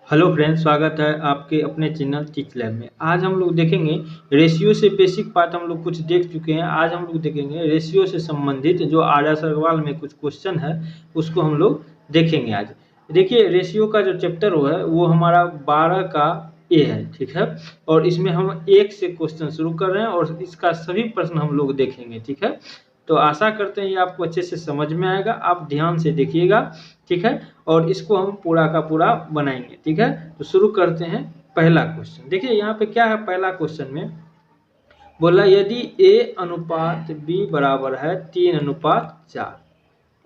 Hello friends, स्वागत है आपके अपने चैनल टीच लैब में। आज हम लोग देखेंगे रेशियो से बेसिक पार्ट हम लोग कुछ देख चुके हैं। आज हम लोग देखेंगे रेशियो से संबंधित जो आदर्श अग्रवाल में कुछ क्वेश्चन है उसको हम लोग देखेंगे आज। देखिए, रेशियो का जो चैप्टर है वो हमारा 12 का ए है, ठीक है। और इसमें हम एक से क्वेश्चन शुरू कर रहे हैं और इसका सभी प्रश्न हम लोग देखेंगे, ठीक है। तो आशा करते हैं ये आपको अच्छे से समझ में आएगा, आप ध्यान से देखिएगा, ठीक है। और इसको हम पूरा का पूरा बनाएंगे, ठीक है। तो शुरू करते हैं। पहला क्वेश्चन देखिए, यहाँ पे क्या है। पहला क्वेश्चन में बोला यदि ए अनुपात बी बराबर है 3:4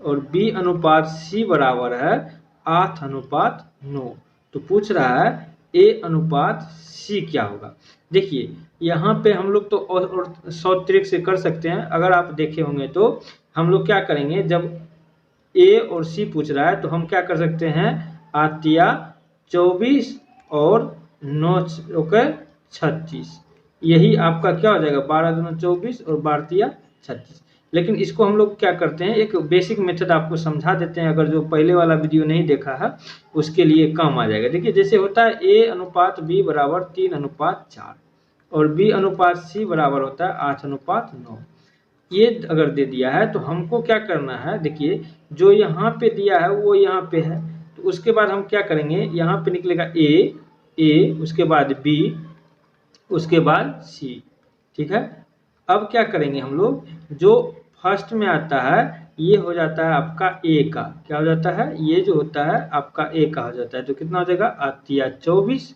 और बी अनुपात सी बराबर है 8:9, तो पूछ रहा है ए अनुपात सी क्या होगा। देखिए, यहाँ पे हम लोग तो और 100 ट्रिक से कर सकते हैं। अगर आप देखे होंगे तो हम लोग क्या करेंगे, जब ए और सी पूछ रहा है तो हम क्या कर सकते हैं, 8×24 और 9×36, यही आपका क्या हो जाएगा, 12×24 और 12×36। लेकिन इसको हम लोग क्या करते हैं, एक बेसिक मेथड आपको समझा देते हैं। अगर जो पहले वाला वीडियो नहीं देखा है उसके लिए काम आ जाएगा। देखिए, जैसे होता है ए अनुपात बी बराबर 3:4 और बी अनुपात सी बराबर होता है 8:9। ये अगर दे दिया है तो हमको क्या करना है, देखिए जो यहाँ पे दिया है वो यहाँ पे है, तो उसके बाद हम क्या करेंगे, यहाँ पे निकलेगा ए, उसके बाद बी, उसके बाद सी, ठीक है। अब क्या करेंगे हम लोग, जो फर्स्ट में आता है ये हो जाता है आपका ए का, क्या हो जाता है, ये जो होता है आपका ए का हो जाता है, तो कितना हो जाएगा 8×24।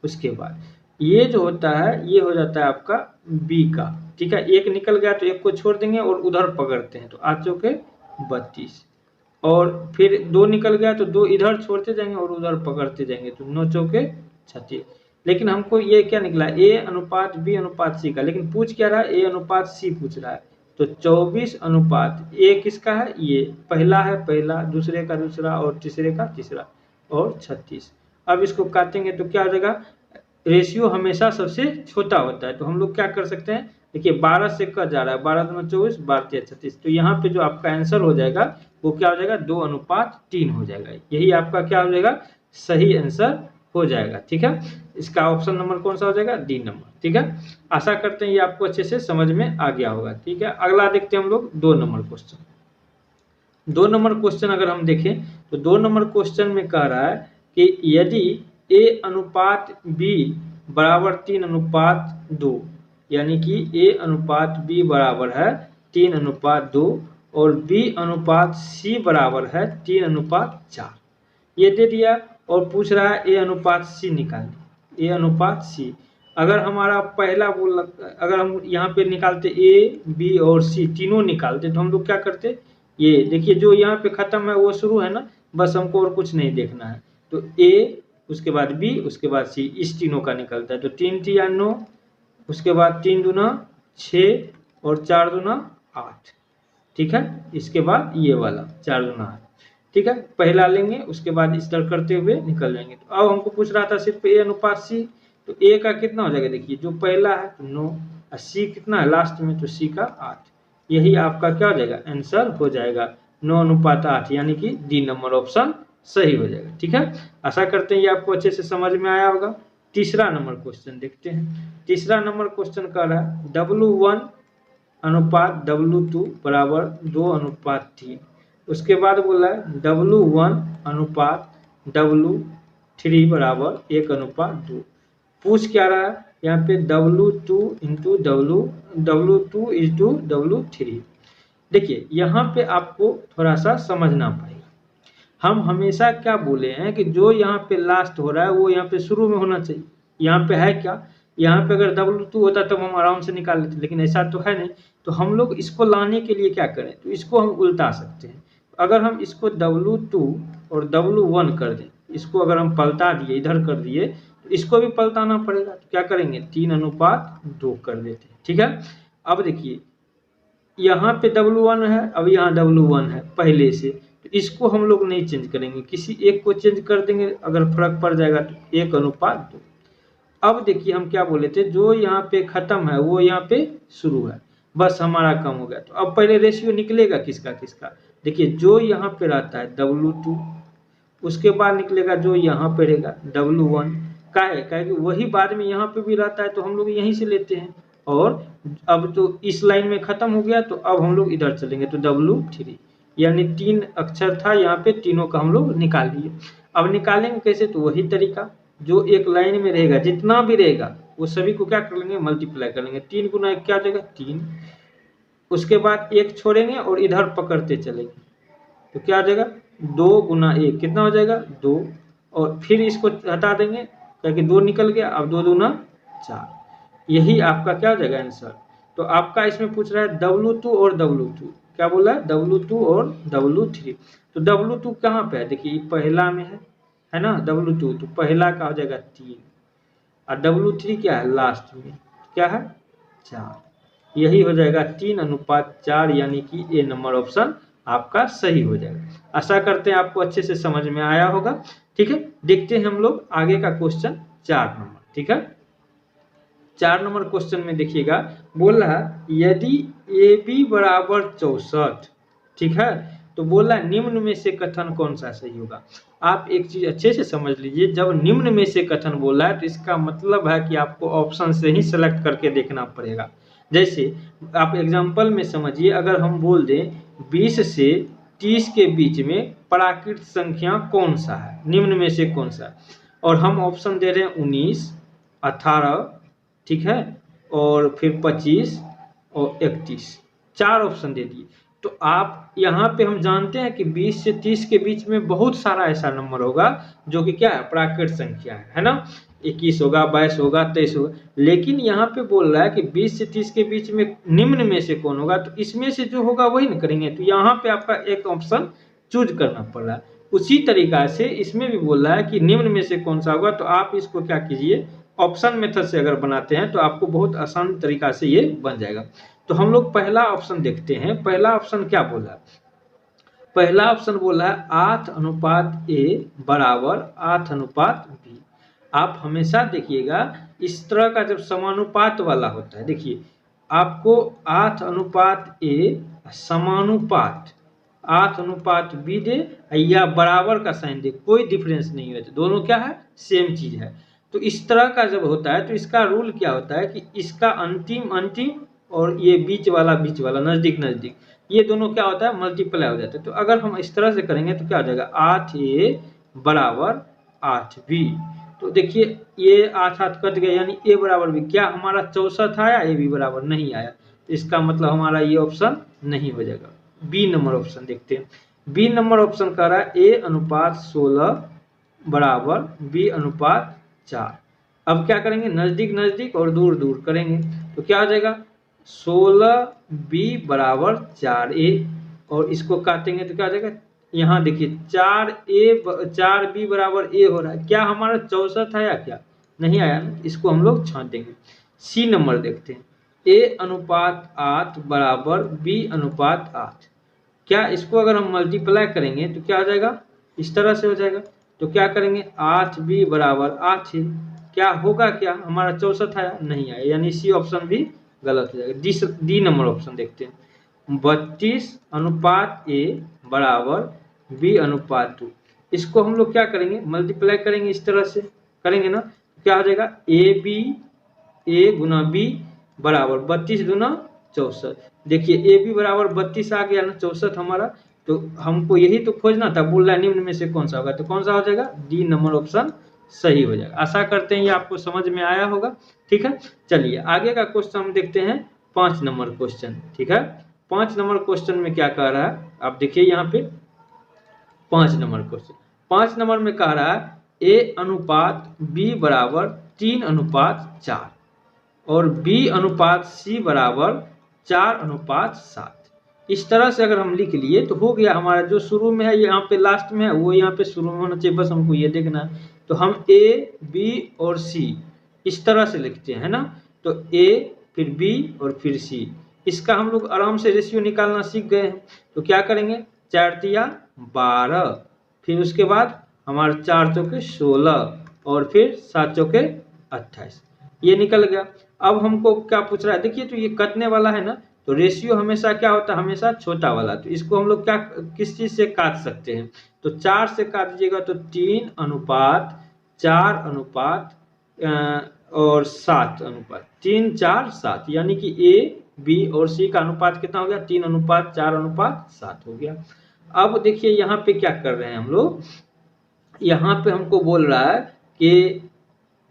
उसके बाद ये जो होता है ये हो जाता है आपका बी का, ठीक है। एक निकल गया तो एक को छोड़ देंगे और उधर पकड़ते हैं, तो 8×32 और फिर 2 निकल गया तो 2 इधर छोड़ते जाएंगे और उधर पकड़ते जाएंगे, तो 9×36। लेकिन हमको ये क्या निकला, ए अनुपात बी अनुपात सी का, लेकिन पूछ क्या रहा है, ए अनुपात सी पूछ रहा है। तो 24 अनुपात ए किसका है, ये पहला है पहला, दूसरे का दूसरा और तीसरे का तीसरा, और 36। अब इसको काटेंगे तो क्या हो जाएगा, रेशियो हमेशा सबसे छोटा होता है। तो हम लोग क्या कर सकते हैं, देखिए 12 से कट जा रहा है, 12×24 12×36, तो यहाँ पे जो आपका आंसर हो जाएगा वो क्या हो जाएगा, 2:3 हो जाएगा। यही आपका क्या हो जाएगा, सही आंसर हो जाएगा, ठीक है। इसका ऑप्शन नंबर कौन सा हो जाएगा, डी नंबर, ठीक है। आशा करते हैं ये आपको अच्छे से समझ में आ गया होगा, ठीक है। अगला देखते हैं हम लोग 2 नंबर क्वेश्चन। 2 नंबर क्वेश्चन अगर हम देखें तो 2 नंबर क्वेश्चन में कह रहा है कि यदि ए अनुपात बी बराबर 3:2, यानी कि ए अनुपात बी बराबर है 3:2 और बी अनुपात सी बराबर है 3:4, ये दे दिया। और पूछ रहा है ए अनुपात सी निकालने, ए अनुपात सी। अगर हमारा पहला बोल, अगर हम यहाँ पे निकालते ए बी और सी तीनों निकालते तो हम लोग क्या करते, ये देखिए जो यहाँ पे खत्म है वो शुरू है ना, बस हमको और कुछ नहीं देखना है। तो ए, उसके बाद बी, उसके बाद सी, इस तीनों का निकलता है। तो 3×3 = 9, उसके बाद 3×2 = 6 और 4×2 = 8, ठीक है। इसके बाद ये वाला 4×2 = 8, ठीक है। पहला लेंगे, उसके बाद इस तरह करते हुए निकल जाएंगे। तो अब हमको पूछ रहा था सिर्फ ए अनुपात सी, तो ए का कितना हो जाएगा, देखिए जो पहला है तो 9 और सी कितना है लास्ट में, तो सी का 8। यही आपका क्या हो जाएगा, आंसर हो जाएगा 9:8, यानी कि डी नंबर ऑप्शन सही हो जाएगा, ठीक है। आशा करते हैं ये आपको अच्छे से समझ में आया होगा। तीसरा नंबर क्वेश्चन देखते हैं। तीसरा नंबर क्वेश्चन कह रहा है W1 अनुपात W2 बराबर 2:3। उसके बाद बोला है W1 अनुपात W3 बराबर 1:2। पूछ क्या रहा है, यहाँ पे W2 into W3। देखिए यहाँ पे आपको थोड़ा सा समझना पड़ेगा। हम हमेशा क्या बोले हैं कि जो यहाँ पे लास्ट हो रहा है वो यहाँ पे शुरू में होना चाहिए। यहाँ पे है क्या, यहाँ पे अगर W2 होता तो हम आराम से निकाल लेते, लेकिन ऐसा तो है नहीं। तो हम लोग इसको लाने के लिए क्या करें, तो इसको हम उल्टा सकते हैं। अगर हम इसको W2 और W1 कर दें, इसको अगर हम पलटा दिए, इधर कर दिए, तो इसको भी पलटाना पड़ेगा। तो क्या करेंगे, 3:2 कर देते हैं, ठीक है। अब देखिए यहाँ पे W1 है, अब यहाँ W1 है पहले से, तो इसको हम लोग नहीं चेंज करेंगे, किसी एक को चेंज कर देंगे। अगर फर्क पड़ जाएगा तो 1:2। अब देखिए हम क्या बोले थे, जो यहाँ पे खत्म है वो यहाँ पे शुरू है, बस हमारा कम हो गया। तो अब पहले रेशियो निकलेगा किसका किसका, देखिए जो यहाँ पे रहता है W2, उसके बाद निकलेगा जो यहाँ पे रहेगा W1 का है, कि वही बाद में यहाँ पे भी रहता है तो हम लोग यहीं से लेते हैं। और अब तो इस लाइन में खत्म हो गया तो अब हम लोग इधर चलेंगे तो W3, यानी 3 अक्षर था यहाँ पे, तीनों का हम लोग निकाल लिए। अब निकालेंगे कैसे, तो वही तरीका, जो एक लाइन में रहेगा जितना भी रहेगा वो सभी को क्या कर लेंगे, मल्टीप्लाई कर लेंगे। 3 गुना 1 क्या हो जाएगा 3, उसके बाद 1 छोड़ेंगे और इधर पकड़ते चलेंगे तो क्या हो जाएगा 2 गुना 1 कितना हो जाएगा 2, और फिर इसको हटा देंगे क्योंकि 2 निकल गया, अब 2 दूना 4, यही आपका क्या हो जाएगा आंसर। तो आपका इसमें पूछ रहा है W2 और W2, क्या बोला है W2 और W3। तो W2 कहाँ पे है, देखिए पहला में है ना W2, तो पहला का हो जाएगा 3 और W3 क्या है लास्ट में, क्या है 4, यही हो जाएगा 3:4, यानी कि ए नंबर ऑप्शन आपका सही हो जाएगा। आशा करते हैं आपको अच्छे से समझ में आया होगा। ठीक है, देखते हैं हम लोग आगे का क्वेश्चन 4 नंबर। ठीक है, 4 नंबर क्वेश्चन में देखिएगा, बोल रहा है यदि AB बराबर 64, ठीक है, तो बोला निम्न में से कथन कौन सा सही होगा। आप एक चीज अच्छे से समझ लीजिए, जब निम्न में से कथन बोला है तो इसका मतलब है कि आपको ऑप्शन से ही सेलेक्ट करके देखना पड़ेगा। जैसे आप एग्जांपल में समझिए, अगर हम बोल दें 20 से 30 के बीच में प्राकृत संख्या कौन सा है, निम्न में से कौन सा है, और हम ऑप्शन दे रहे हैं 19, 18, ठीक है, और फिर 25 और 31, 4 ऑप्शन दे दिए। तो आप यहाँ पे हम जानते हैं कि 20 से 30 के बीच में बहुत सारा ऐसा नंबर होगा जो कि क्या है प्राकृत संख्या है ना, 21 होगा, 22 होगा, 23 होगा, लेकिन यहाँ पे बोल रहा है कि 20 से 30 के बीच में निम्न में से कौन होगा, तो इसमें से जो होगा वही ना करेंगे। तो यहाँ पे आपका एक ऑप्शन चूज करना पड़ रहा है। उसी तरीका से इसमें भी बोल रहा है कि निम्न में से कौन सा होगा, तो आप इसको क्या कीजिए, ऑप्शन मेथड से अगर बनाते हैं तो आपको बहुत आसान तरीका से ये बन जाएगा। तो हम लोग पहला ऑप्शन देखते हैं। पहला ऑप्शन क्या बोला, पहला ऑप्शन बोला है 8:A बराबर 8:B। आप हमेशा देखिएगा इस तरह का जब समानुपात वाला होता है, देखिए आपको 8:A समानुपात 8:B दे या बराबर का साइन दे, कोई डिफरेंस नहीं है, दोनों क्या है सेम चीज है। तो इस तरह का जब होता है तो इसका रूल क्या होता है कि इसका अंतिम और ये बीच वाला नजदीक, ये दोनों क्या होता है मल्टीप्लाई हो जाता है। तो अगर हम इस तरह से करेंगे तो क्या हो जाएगा 8A बराबर 8B। तो देखिए ये 8 कट गया, यानी A बराबर B, क्या हमारा 64 आया, A B बराबर नहीं आया, तो इसका मतलब हमारा ये ऑप्शन नहीं हो जाएगा। बी नंबर ऑप्शन देखते हैं। बी नंबर ऑप्शन कह रहा है A:16 बराबर B:4। अब क्या करेंगे, नजदीक और दूर करेंगे तो क्या हो जाएगा 16B बराबर 4A, और इसको काटेंगे तो क्या हो जाएगा, यहाँ देखिए 4B बराबर A हो रहा है, क्या हमारा 64 आया, क्या नहीं आया, इसको हम लोग छांट देंगे। सी नंबर देखते हैं, A:8 बराबर B:8। क्या इसको अगर हम मल्टीप्लाई करेंगे तो क्या हो जाएगा, इस तरह से हो जाएगा। तो क्या करेंगे 8B बराबर 8 है, क्या होगा, क्या हमारा 64 आया, नहीं आया, यानी सी ऑप्शन भी गलत हो जाएगा। डी नंबर ऑप्शन देखते हैं, 32:A बराबर B:2। इसको हम लोग क्या करेंगे, मल्टीप्लाई करेंगे, इस तरह से करेंगे ना, क्या हो जाएगा A गुना B बराबर 32 दूना 64। देखिए AB बराबर 32 आ गया ना, 64 हमारा, तो हमको यही तो खोजना था, बोल रहा है निम्न में से कौन सा होगा, तो कौन सा हो जाएगा, डी नंबर ऑप्शन सही हो जाएगा। आशा करते हैं ये आपको समझ में आया होगा। ठीक है, चलिए आगे का क्वेश्चन हम देखते हैं, 5 नंबर क्वेश्चन। ठीक है, 5 नंबर क्वेश्चन में क्या कह रहा है, आप देखिए यहाँ पे 5 नंबर क्वेश्चन, 5 नंबर में कह रहा है A:B बराबर 3:4 और B:C बराबर 4:7। इस तरह से अगर हम लिख लिए तो हो गया हमारा, जो शुरू में है यहाँ पे लास्ट में है वो यहाँ पे शुरू में होना चाहिए, बस हमको ये देखना है। तो हम A, B और C इस तरह से लिखते हैं ना, तो A फिर B और फिर C, इसका हम लोग आराम से रेशियो निकालना सीख गए हैं। तो क्या करेंगे, 4 तिया 12, फिर उसके बाद हमारे 4 चौके 16 और फिर 7 चौके 28, ये निकल गया। अब हमको क्या पूछ रहा है, देखिए तो ये कटने वाला है ना, तो रेशियो हमेशा क्या होता है, हमेशा छोटा वाला। तो इसको हम लोग क्या किस चीज से काट सकते हैं, तो 4 से काट दीजिएगा तो 3 अनुपात 4 अनुपात और 7 अनुपात 3 4 7, यानी कि ए बी और सी का अनुपात कितना हो गया 3 अनुपात 4 अनुपात 7 हो गया। अब देखिए यहाँ पे क्या कर रहे हैं हम लोग, यहाँ पे हमको बोल रहा है कि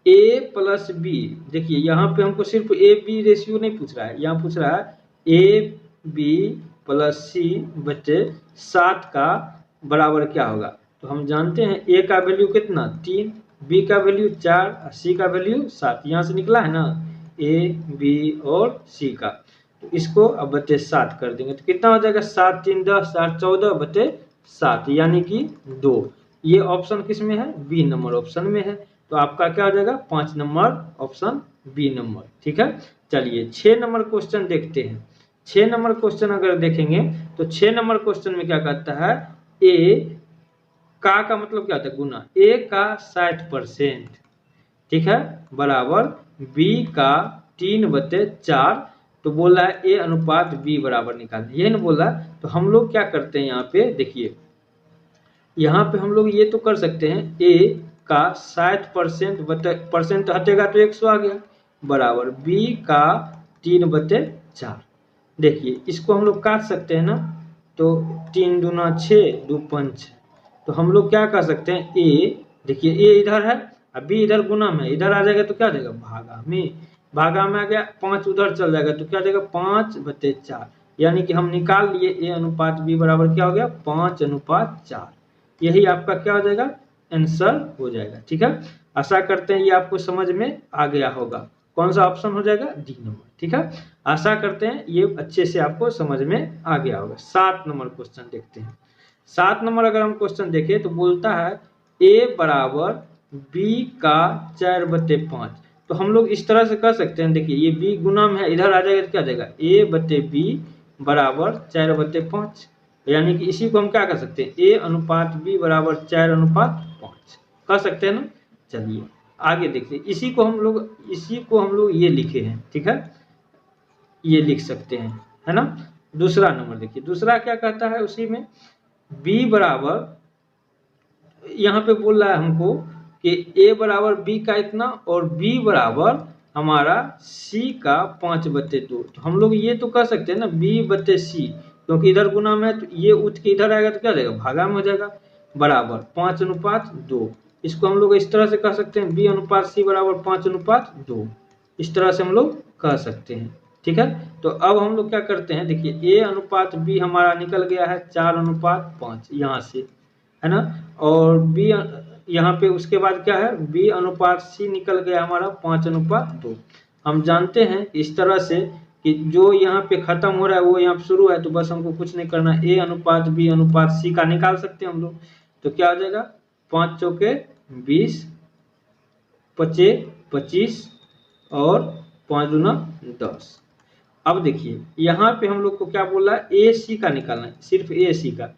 ए प्लस बी, देखिए यहाँ पे हमको सिर्फ ए बी रेशियो नहीं पूछ रहा है, यहाँ पूछ रहा है ए बी प्लस सी बटे 7 का बराबर क्या होगा। तो हम जानते हैं ए का वैल्यू कितना 3, बी का वैल्यू 4 और सी का वैल्यू 7, यहाँ से निकला है ना ए बी और सी का। तो इसको अब बटे 7 कर देंगे तो कितना हो जाएगा 7 3 10 7 14 बटे 7, यानी कि 2। ये ऑप्शन किस में है बी नंबर ऑप्शन में है, तो आपका क्या हो जाएगा 5 नंबर ऑप्शन बी नंबर। ठीक है, चलिए 6 नंबर क्वेश्चन देखते हैं। 6 नंबर क्वेश्चन अगर देखेंगे तो 6 नंबर क्वेश्चन में क्या कहता है ए का मतलब क्या होता है गुना, ए का 60%, ठीक है, बराबर बी का 3/4। तो बोल रहा है ए अनुपात बी बराबर निकालना, ये ना बोल रहा है। तो हम लोग क्या करते हैं यहाँ पे देखिए, यहाँ पे हम लोग ये तो कर सकते हैं ए का 60% परसेंट हटेगा तो 100 आ गया, बराबर बी का 3/4। देखिए इसको हम लोग काट सकते हैं ना, तो 3 दूना 6 2 5, तो हम लोग क्या कर सकते हैं ए, देखिए ए इधर है अब बी इधर गुना में, इधर आ जाएगा तो क्या आ जाएगा भागा में आ गया, 5 उधर चल जाएगा तो क्या आ जाएगा 5/4, यानी कि हम निकाल लिए ए अनुपात बी बराबर क्या हो गया 5:4। यही आपका क्या हो जाएगा आंसर हो जाएगा। ठीक है, आशा करते हैं ये आपको समझ में आ गया होगा। कौन सा ऑप्शन हो जाएगा डी नंबर। ठीक है, आशा करते हैं ये अच्छे से आपको समझ में आ गया होगा। 7 नंबर क्वेश्चन देखते हैं। 7 नंबर अगर हम क्वेश्चन देखें तो बोलता है ए बराबर बी का 4/5। तो हम लोग इस तरह से कर सकते हैं, देखिए ये बी गुना में है, इधर आ जाएगा तो क्या आ जाएगा ए बटे बी बराबर 4/5, यानी कि इसी को हम क्या कर सकते हैं ए अनुपात बी बराबर 4:5 कर सकते हैं ना। चलिए आगे देखते हैं, इसी को हम लोग ये लिखे हैं। ठीक है, ये लिख सकते हैं, है ना। दूसरा नंबर देखिए, दूसरा क्या कहता है उसी में b बराबर, यहाँ पे बोल रहा है हमको कि a बराबर b का इतना और b बराबर हमारा c का 5/2। तो हम लोग ये तो कर सकते हैं ना b/c, क्योंकि इधर गुना में है तो ये उठ के इधर आएगा तो क्या हो जाएगा भागा में हो जाएगा, बराबर 5:2। इसको हम लोग इस तरह से कह सकते हैं b अनुपात c बराबर 5:2, इस तरह से हम लोग कह सकते हैं। ठीक है, तो अब हम लोग क्या करते हैं, देखिए a अनुपात b हमारा निकल गया है 4:5 यहाँ से, है ना, और b यहाँ पे उसके बाद क्या है b अनुपात c निकल गया हमारा 5:2। हम जानते हैं इस तरह से कि जो यहाँ पे खत्म हो रहा है वो यहाँ पे शुरू है, तो बस हमको कुछ नहीं करना, a अनुपात b अनुपात c का निकाल सकते हैं हम लोग। तो क्या हो जाएगा 5 चौके 20, 25 25 और 5 दूना 10। अब देखिए यहाँ पे हम लोग को क्या बोल रहा है ए सी का निकालना है, सिर्फ ए सी का।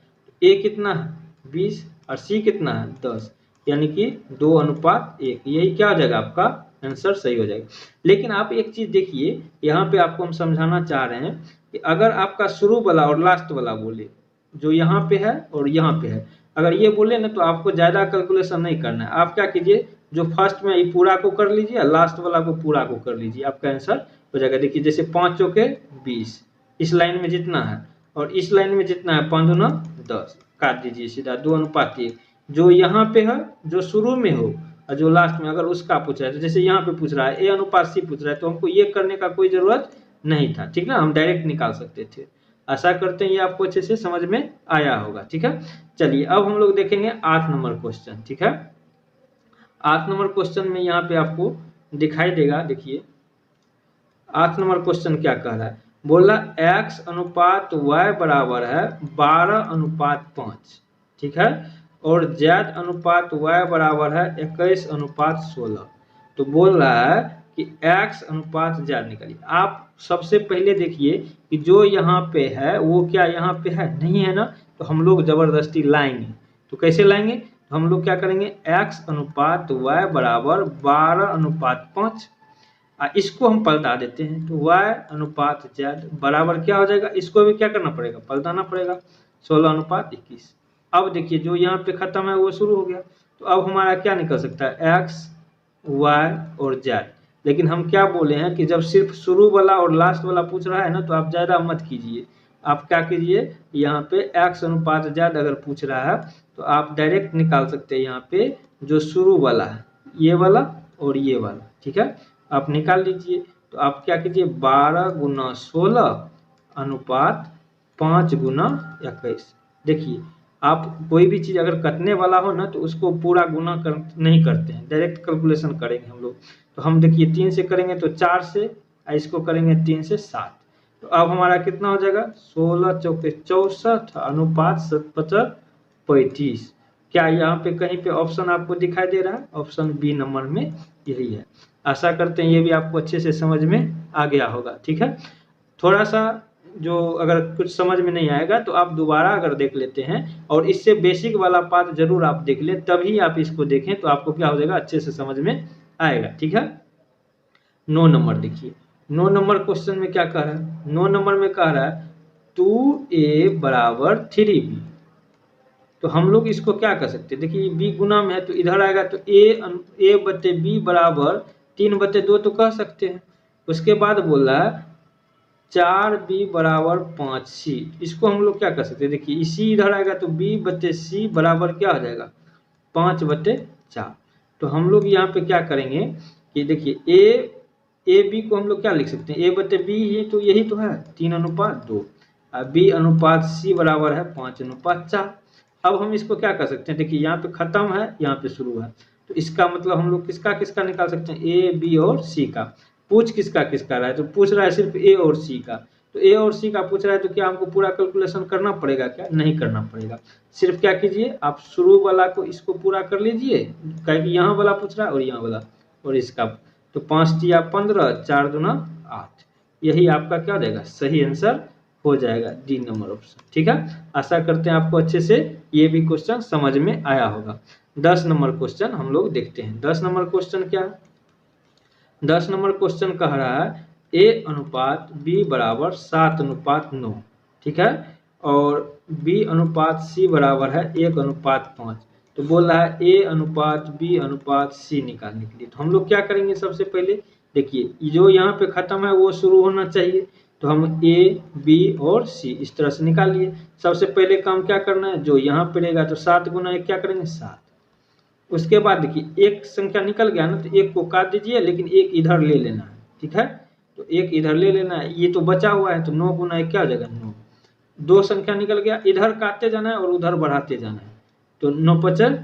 ए कितना है 20 और सी कितना है 10, यानी कि 2:1, यही क्या हो जाएगा आपका आंसर सही हो जाएगा। लेकिन आप एक चीज देखिए, यहाँ पे आपको हम समझाना चाह रहे हैं कि अगर आपका शुरू वाला और लास्ट वाला बोले, जो यहाँ पे है और यहाँ पे है, अगर ये बोले ना तो आपको ज्यादा कैलकुलेशन नहीं करना है। आप क्या कीजिए, जो फर्स्ट में ये पूरा को कर लीजिए, लास्ट वाला को पूरा को कर लीजिए, आपका आंसर हो जाएगा। देखिए जैसे 5 चौके 20, इस लाइन में जितना है और इस लाइन में जितना है 5 दूना 10, काट दीजिए सीधा 2:1। जो यहाँ पे है जो शुरू में हो और जो लास्ट में, अगर उसका पूछ रहा है तो जैसे यहाँ पे पूछ रहा है ए अनुपात सी पूछ रहा है, तो हमको ये करने का कोई जरूरत नहीं था। ठीक ना, हम डायरेक्ट निकाल सकते थे। आशा करते हैं ये आपको अच्छे से समझ में आया होगा। ठीक है, चलिए अब हम लोग देखेंगे 8 नंबर क्वेश्चन। ठीक है, 8 नंबर क्वेश्चन में यहाँ पे आपको दिखाई देगा, देखिए 8 नंबर क्वेश्चन क्या कह रहा है, बोला x अनुपात y बराबर है 12:5। ठीक है, और z अनुपात y बराबर है 21:16। तो बोल रहा है कि x अनुपात z निकालिए। आप सबसे पहले देखिए कि जो यहाँ पे है वो क्या यहाँ पे है नहीं है ना, तो हम लोग जबरदस्ती लाएंगे। तो कैसे लाएंगे, तो हम लोग क्या करेंगे x अनुपात y बराबर 12:5, इसको हम पलटा देते हैं तो y अनुपात z बराबर क्या हो जाएगा, इसको भी क्या करना पड़ेगा पलटाना पड़ेगा 16:21। अब देखिए जो यहाँ पे खत्म है वो शुरू हो गया, तो अब हमारा क्या निकल सकता है, एक्स वाई और जेड। लेकिन हम क्या बोले हैं कि जब सिर्फ शुरू वाला और लास्ट वाला पूछ रहा है ना, तो आप ज़्यादा मत कीजिए। आप क्या कीजिए, यहाँ पे एक्स अनुपात जेड अगर पूछ रहा है तो आप डायरेक्ट निकाल सकते हैं यहाँ पे जो शुरू वाला है, ये वाला और ये वाला, ठीक है, आप निकाल लीजिए। तो आप क्या कीजिए, 12 गुना 16 अनुपात 5 गुना 21। देखिए आप कोई भी चीज़ अगर कटने वाला हो ना, तो उसको पूरा गुना नहीं करते हैं, डायरेक्ट कैलकुलेशन करेंगे हम लोग। तो हम देखिए 3 से करेंगे तो 4 से, इसको करेंगे 3 से 7। तो अब हमारा कितना हो जाएगा, 16 चौके 64 अनुपात 75 35। क्या यहाँ पे कहीं पे ऑप्शन आपको दिखाई दे रहा है, ऑप्शन बी नंबर में यही है। आशा करते हैं ये भी आपको अच्छे से समझ में आ गया होगा, ठीक है। थोड़ा सा जो अगर कुछ समझ में नहीं आएगा तो आप दोबारा अगर देख लेते हैं, और इससे बेसिक वाला पार्ट जरूर आप देख लें, तभी आप इसको देखें तो आपको क्या हो जाएगा, अच्छे से समझ में आएगा, ठीक है। 9 नंबर देखिए, 9 नंबर क्वेश्चन में क्या कह रहा है, 9 नंबर में कह रहा है 2a बराबर 3b। तो हम लोग इसको क्या कर सकते हैं, देखिए b गुना में है तो इधर आएगा, तो a बटे b बराबर 3/2 तो कह सकते हैं। उसके बाद बोल रहा है 4b बराबर 5c। इसको हम लोग क्या कर सकते हैं, देखिए इसी इधर आएगा तो b बटे c बराबर क्या हो जाएगा, 5/4। तो हम लोग यहाँ पे क्या करेंगे कि देखिए ए बी को हम लोग क्या लिख सकते हैं, a बटे b ही तो यही तो है 3:2, और b अनुपात c बराबर है 5:4। अब हम इसको क्या कर सकते हैं, देखिए यहाँ पे खत्म है, यहाँ पे शुरू है, तो इसका मतलब हम लोग किसका किसका निकाल सकते हैं, ए बी और सी का। पूछ किसका किसका रहा है, तो पूछ रहा है सिर्फ ए और सी का। तो ए और सी का पूछ रहा है तो क्या हमको पूरा कैलकुलेशन करना पड़ेगा, क्या नहीं करना पड़ेगा। सिर्फ क्या कीजिए, आप शुरू वाला को इसको पूरा कर लीजिए, क्योंकि यहाँ वाला पूछ रहा है और यहाँ वाला और इसका। तो 5 तिया 15, 4 दूना 8, यही आपका क्या हो जाएगा, सही आंसर हो जाएगा, डी नंबर ऑप्शन, ठीक है। आशा करते हैं आपको अच्छे से ये भी क्वेश्चन समझ में आया होगा। 10 नंबर क्वेश्चन हम लोग देखते हैं। 10 नंबर क्वेश्चन क्या है, 10 नंबर क्वेश्चन कह रहा है a अनुपात b बराबर 7:9, ठीक है, और b अनुपात c बराबर है 1:5। तो बोल रहा है a अनुपात b अनुपात c निकालने के लिए। तो हम लोग क्या करेंगे, सबसे पहले देखिए जो यहाँ पे खत्म है वो शुरू होना चाहिए, तो हम a b और c इस तरह से निकाल लिए। सबसे पहले काम क्या करना है, जो यहाँ पे रहेगा तो 7 गुना 1 क्या करेंगे, 7। उसके बाद देखिए एक संख्या निकल गया ना, तो एक को काट दीजिए, लेकिन एक इधर ले लेना है, ठीक है। तो एक इधर ले लेना है, ये तो बचा हुआ है, तो 9 गुना 1 क्या हो जाएगा, 9। 2 संख्या निकल गया, इधर काटते जाना है और उधर बढ़ाते जाना है, तो 9 5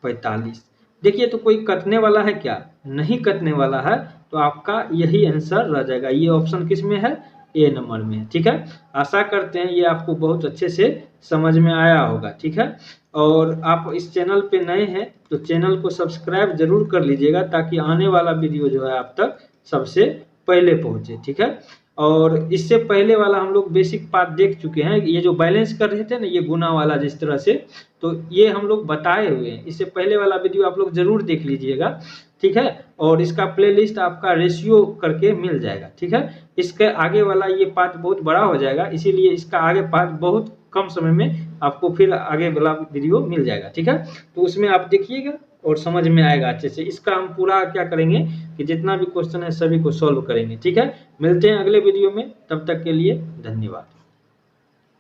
45। देखिए तो कोई कटने वाला है क्या, नहीं कटने वाला है, तो आपका यही आंसर रह जाएगा। ये ऑप्शन किस में है, ए नंबर में, ठीक है। आशा करते हैं ये आपको बहुत अच्छे से समझ में आया होगा, ठीक है। और आप इस चैनल पे नए हैं तो चैनल को सब्सक्राइब जरूर कर लीजिएगा, ताकि आने वाला वीडियो जो है आप तक सबसे पहले पहुंचे, ठीक है। और इससे पहले वाला हम लोग बेसिक पार्ट देख चुके हैं, ये जो बैलेंस कर रहे थे ना, ये गुना वाला जिस तरह से, तो ये हम लोग बताए हुए हैं। इससे पहले वाला वीडियो आप लोग जरूर देख लीजिएगा, ठीक है। और इसका प्लेलिस्ट आपका रेशियो करके मिल जाएगा, ठीक है। इसके आगे वाला ये पार्ट बहुत बड़ा हो जाएगा, इसीलिए इसका आगे पार्ट बहुत कम समय में आपको फिर आगे वाला वीडियो मिल जाएगा, ठीक है। तो उसमें आप देखिएगा और समझ में आएगा अच्छे से। इसका हम पूरा क्या करेंगे कि जितना भी क्वेश्चन है सभी को सॉल्व करेंगे, ठीक है। मिलते हैं अगले वीडियो में, तब तक के लिए धन्यवाद।